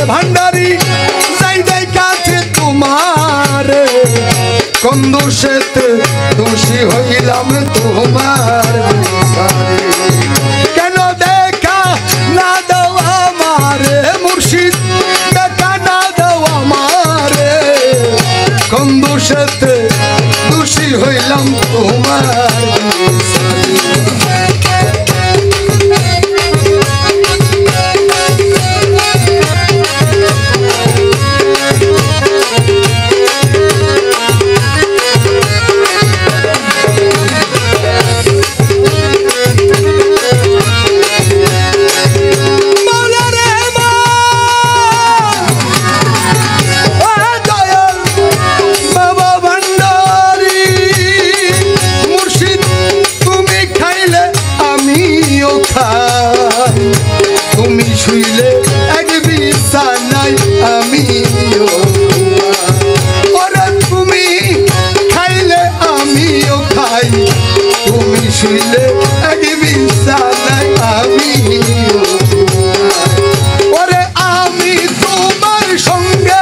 ভান্ডারি যাই দেখাছে তোমার কোন দোষেতে দোষী হইলাম তোমার কেন দেখা না দাও আমারে মুর্শিদ দেখা না দাও আমারে কোন দোষেতে দোষী হইলাম তোমার তুমি শুইলে এক বিছানায় আমিও ওরে তুমি খাইলে আমিও খাই তুমি শুইলে এক বিছানায় আমিও ওরে আমি তোমার সঙ্গে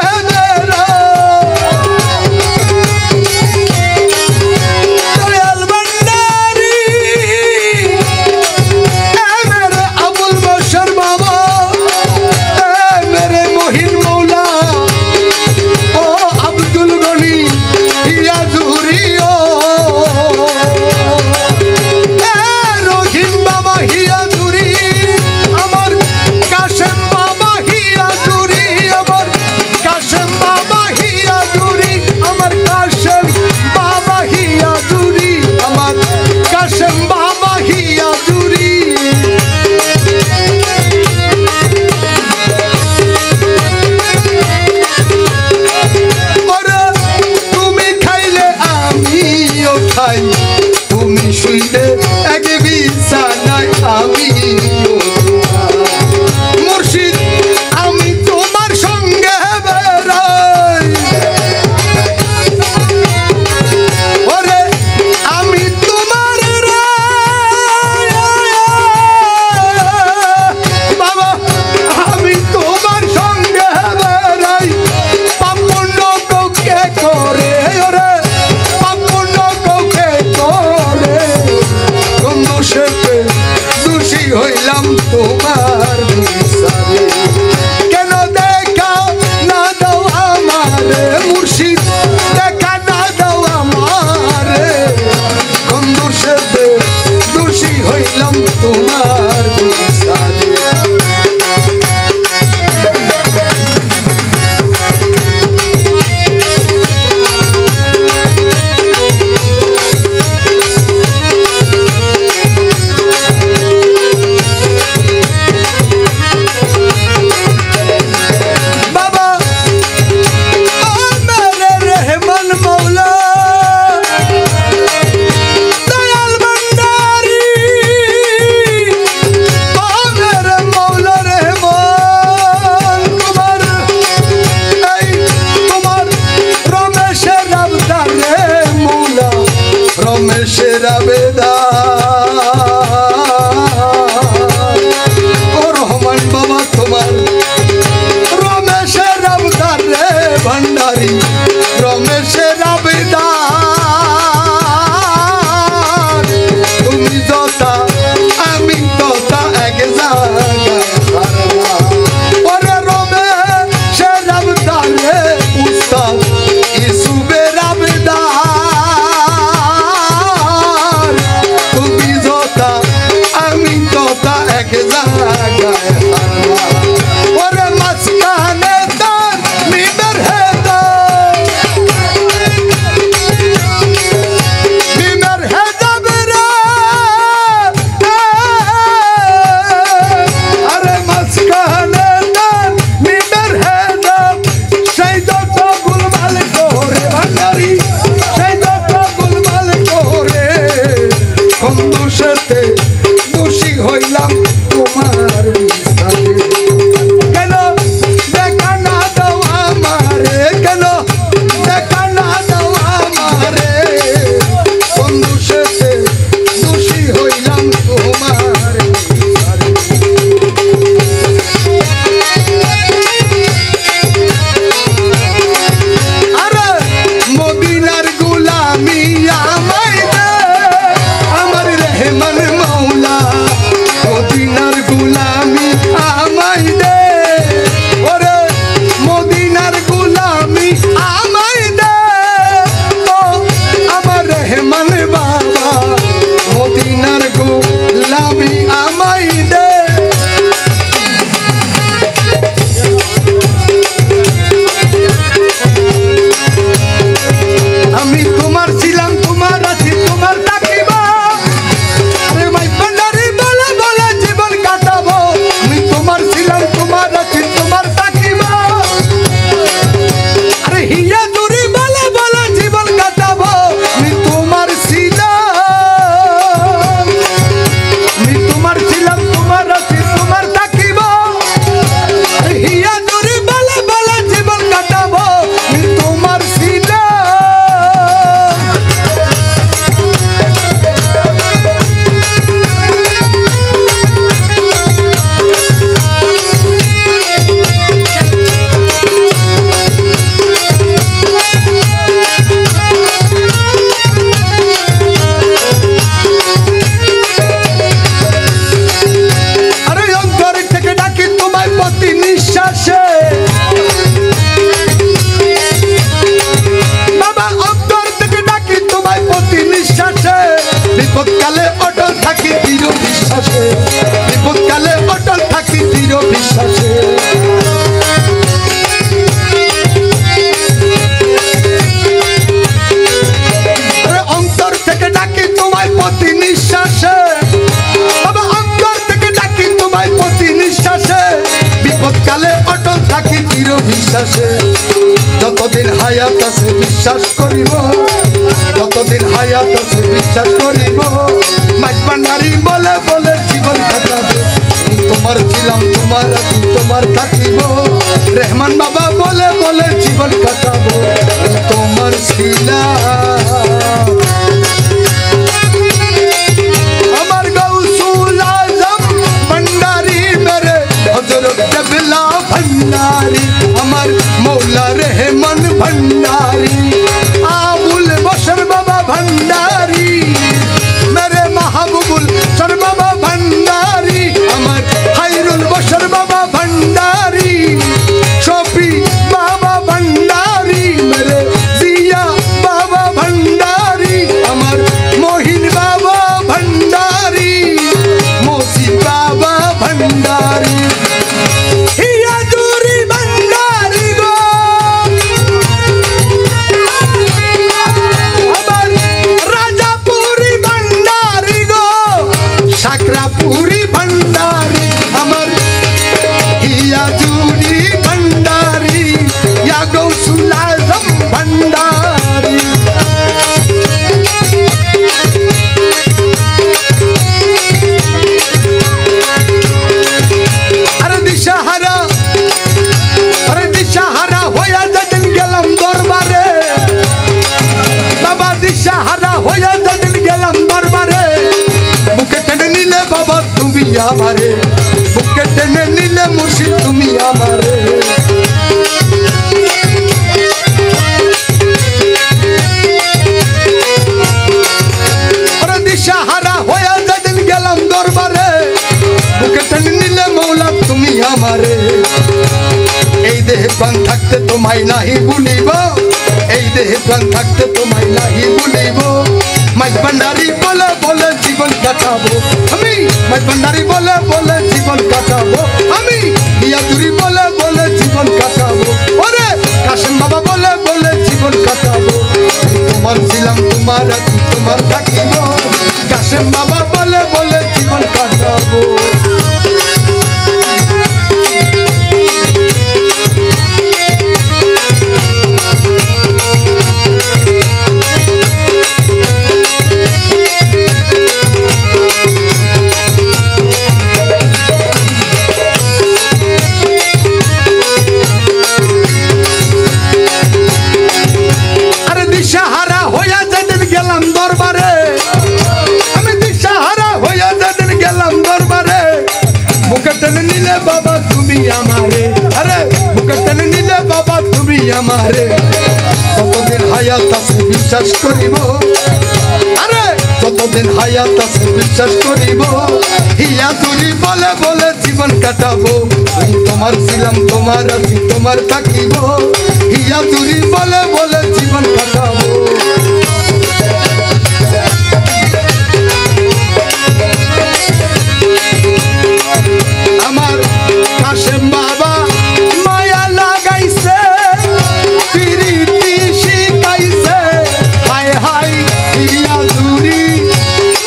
তুমি শুইলে এক বিছানায় আমিও মুর্শিদ আমি তোমার সঙ্গে বেড়াই ওরে আমি তোমার বাবা আমি তোমার সঙ্গে বেড়াই পাপন্ন কাউকে করে ওরে দোষী হইলাম তোমার কেন দেখা না দাও আমারে মুর্শিদ দেখা না দাও আমারে কোন দোষেতে দোষী হইলাম তোমার রমেশের আবেদন ও রহমান বাবা তোমার রমেশের আবেদন রে ভান্ডারি রমেশের আবেদন তুমি যতা আমি ততা এক জায়গায় ওরে রমেশের আবেদন রে উস্তাদ ইসুবের আবেদন ওরে মাঝখানে তার মিমের হেদাব রে আরে মাঝখানে তার মিমের হেদাব সেই যত গুলমাল করে ভান্ডারি সেই যত গুলমাল করে কোন দোষেতে দোষী হইলাম তোমার আছে যতদিন হায়াত আছে বিশ্বাস করিব যতদিন হায়াত আছে বিশ্বাস করিব মাইক ভান্ডারি বলে বলে জীবন কাটাবো তোমার ছিলাম তোমার আছি তোমার থাকিব রহমান বাবা বলে বলে জীবন কাটাবো তোমার ছিলাম আমার গৌসুল আজম ভান্ডারি মেরে হযরত কেবলা ভান্ডারি আমার মৌলা রহমান ভান্ডারি আবুল বশর বাবা ভান্ডারি মেরে মাহবুবুল সর বাবা ভান্ডারি আমার হাইরুল বশর বাবা ভান্ডারি শফি বাবা ভান্ডারি মেরে জিয়া বাবা ভান্ডারি আমার মহিন বাবা ভান্ডারি মোসি বাবা ভান্ডারি হিয়া জুরি ভান্ডারি গো আমার রাজাপুরি ভান্ডারি গো সাকরাপুরি ভান্ডারি আমার হিয়া জুরি ভান্ডারি ইয়া গৌসুল আজম ভান্ডারি আরে দিশাহারা হইয়া যেদিন গেলাম দরবারে বাবা দিশাহারা হইয়া যেদিন গেলাম দরবারে বুকে টেনে নিলে বাবা তুমি আমারে বুকে টেনে নিলে মুর্শিদ তুমি আমারে আরে দিশাহারা হইয়া যেদিন গেলাম দরবারে বুকে টেনে নিলে মৌলা তুমি আমারে এই দেহে প্রাণ থাকতে তোমায় নাহি ভুলিব এই দেহে প্রাণ থাকতে তোমায় নাহি ভুলিব মাইক ভান্ডারি বলে বলে জীবন কাটাবো আমি মাইক ভান্ডারি বলে বলে জীবন কাটাবো আমি ইয়াদুরি বলে বলে জীবন কাটাবো ওরে কাশেম বাবা বলে বলে জীবন কাটাবো তোমার ছিলাম তোমার আছি তোমার থাকিব কাশেম বাবা বলে বলে জীবন কাটাবো আরে দিশাহারা হইয়া যেদিন গেলাম দরবারে আমি দিশাহারা হইয়া যেদিন গেলাম দরবারে বুকে টেনে নিলে বাবা তুমি আমারে আরে বুকে টেনে নিলে বাবা তুমি আমারে যতদিন হায়াত আছে বিশ্বাস করিব আরে যতদিন হায়াত আছে বিশ্বাস করিব হিয়া তুলি বলে বলে জীবন কাটাবো তোমার ছিলাম তোমার আছি তোমার থাকিব হিয়া তুলি বলে বলে জীবন কাটাবো আমার কাশেম বাবা মায়া লাগাইছে প্রীতি শিখাইছে হায় হায় হিয়া জুরি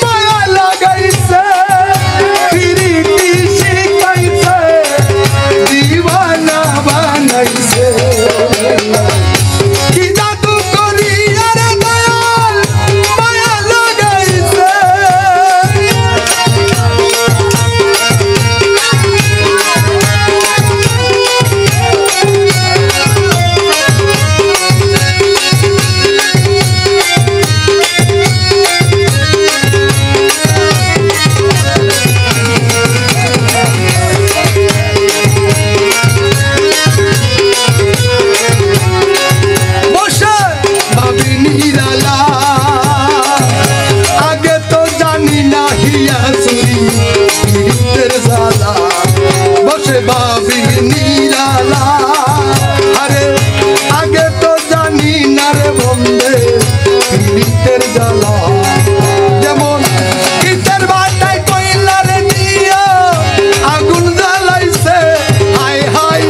মায়া লাগাইছে প্রীতি শিখাইছে দিওয়ানা বানাইছে কি জাদু করি আরে দয়াল মায়া লাগাইছে বসে ভাবি নিরালা আগে তো জানি না হিয়া চুরি পীড়িতের জ্বালা বসে ভাবি নিরালা আরে আগে তো জানি না রে বন্ধে পীড়িতের জ্বালা যেমন ইটের বাটায় কইলার দিয়া আগুন জ্বালাইছে হায় হায়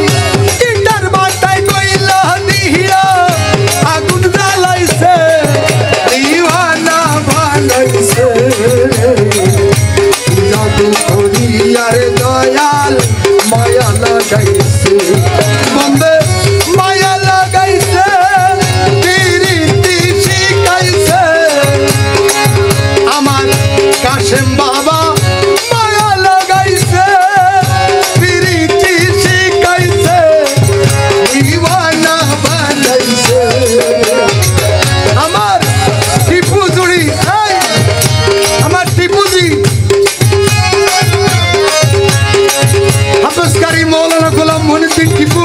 ইটের বাটায় কইলা দিয়া আগুন জ্বালাইছে দিওয়ানা বানাইছে জাদু করি আরে দয়াল মায়া লাগাইছে বন্দে ওয়াজকারী মাওলানা গোলাম মঈনুদ্দিন টিপু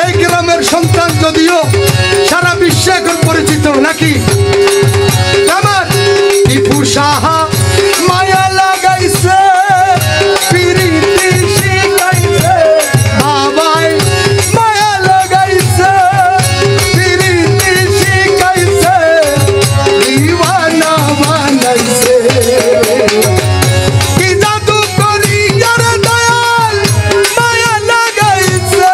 এই গ্রামের সন্তান, যদিও সারা বিশ্বে এখন পরিচিত নাকি। আমার টিপু সাহা মায়া লাগাইছে, প্রীতি শিখাইছে, বাবাই মায়া লাগাইছে, প্রীতি শিখাইছে, দিওয়ানা বানাইছে। কি জাদু করি যার দয়াল মায়া লাগাইছে।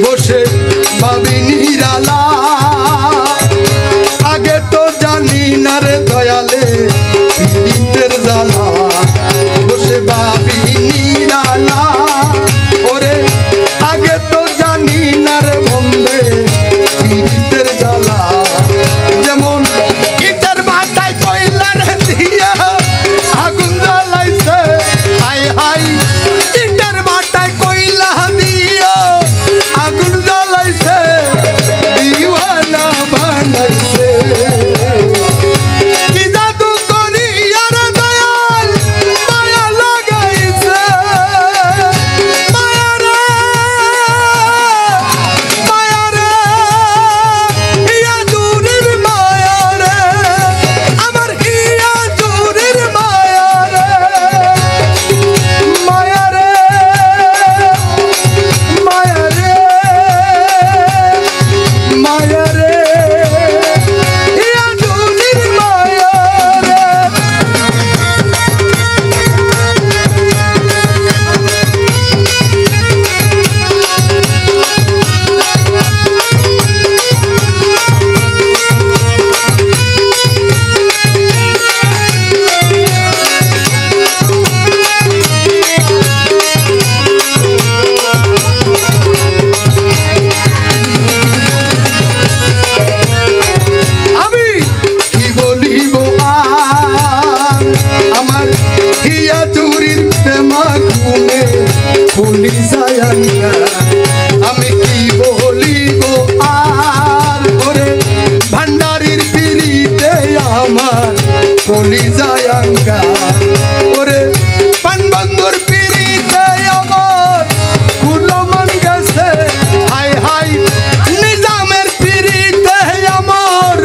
বসে ভাবি নিরালা, আগে তো জানি না রে দয়ালে পীড়িতের জ্বালা। বসে ভাবি নিরালা, ওরে আগে তো জানি না রে বন্ধে পীড়িতের জ্বালা। যেমন ইটের মাথায় কয়লা রে দিয়া আগুন জ্বালাইছে, হাই হাই ইটের মাথায় কয়লা দিয়া আগুন জ্বালাইছে, দিওয়ানা বানাইছে। কি জাদু করি আর দয়াল মায়া লাগাইছে। মায়া রে, মায়া রে, হিয়া জুরির মায়া রে, আমার হিয়া জুরির মায়া রে। মায়া রে, মায়া রে, মায়া রে, হিয়া জুরির মায়া রে। আমি কি বলিব আর, আমার হিয়া চুরির প্রেমা ঘুমে খুলি যায়াঙ্গা। আমি কি বলিব আর, ওরে ভান্ডারির পিড়িতে আমার খুলি যায়াঙ্গা। ওরে পানবন্ধুর পিড়িতে আমার কুলো মন গেছে, হাই হাই নিজামের পিড়িতে আমার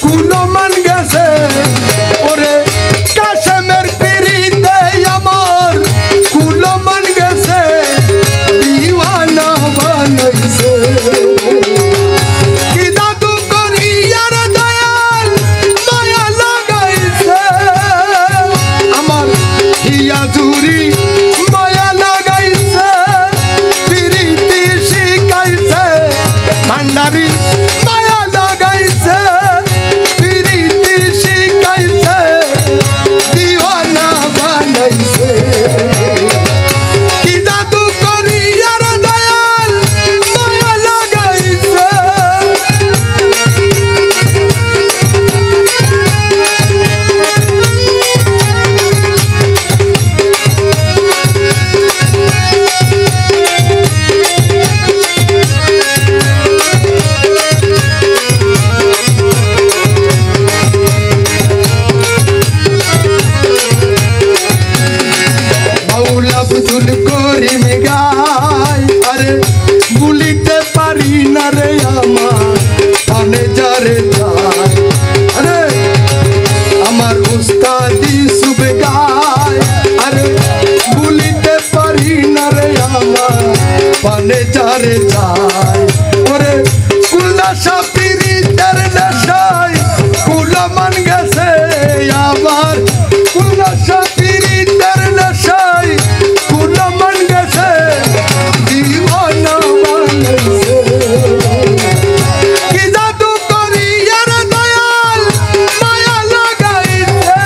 কুলো মন গেছে। ওরে কাশেমের পিড়িতে আমার কুলো মন গেছে, দিওয়ানা বানাইছে। কি জাদু করি আর দয়াল মায়া লাগাইছে। আমার হিয়া জুরি মায়া লাগাইছে, প্রীতি শিখাইছে, ভান্ডারি মায়া লাগাইছে, প্রীতি শিখাইছে, দিওয়ানা বানাইছে। কি জাদু করি আর দয়াল মায়া লাগাইছে। বাউল আব্দুল করিম গায়, আরে বলিতে পারি না রে আমার কানে যারে যায়। আরে আমার উস্তাদি সুবে গায়, আরে বলিতে পারি না রে আমার কানে যারে যায়। ওরে কুলাশা পিরিতের নেশায় কুলো মন গেছে আমার, কুলাশা পিরিতের নেশায় কুলো মন গেছে, দিওয়ানা বানাইছে। কি জাদু করি আর দয়াল মায়া লাগাইছে।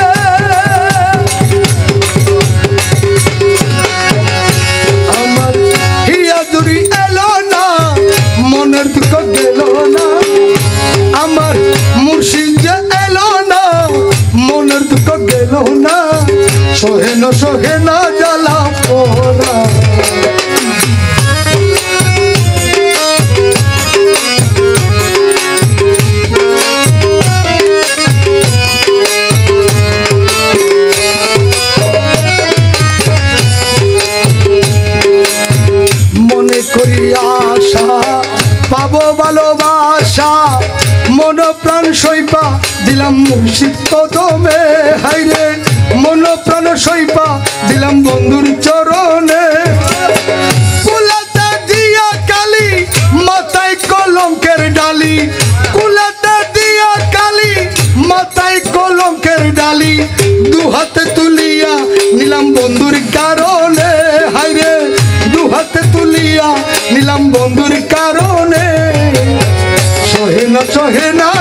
আমার হিয়া জুরি সোহে না জ্বালা পোড়া মনে করি আশা পাবো ভালোবাসা মন প্রাণ সইপা দিলাম মুর্শিদ কদমে হাইরে মন প্রাণ সইপা দিলাম বন্ধুর চরণে কুলাতে দিয়া কালি মাথায় কলঙ্কের ডালি কুলাতে দিয়া কালি মাথায় কলঙ্কের ডালি দু হাতে তুলিয়া নিলাম বন্ধুর কারণে হাইরে দু হাতে তুলিয়া নিলাম বন্ধুর কারণে সোহে না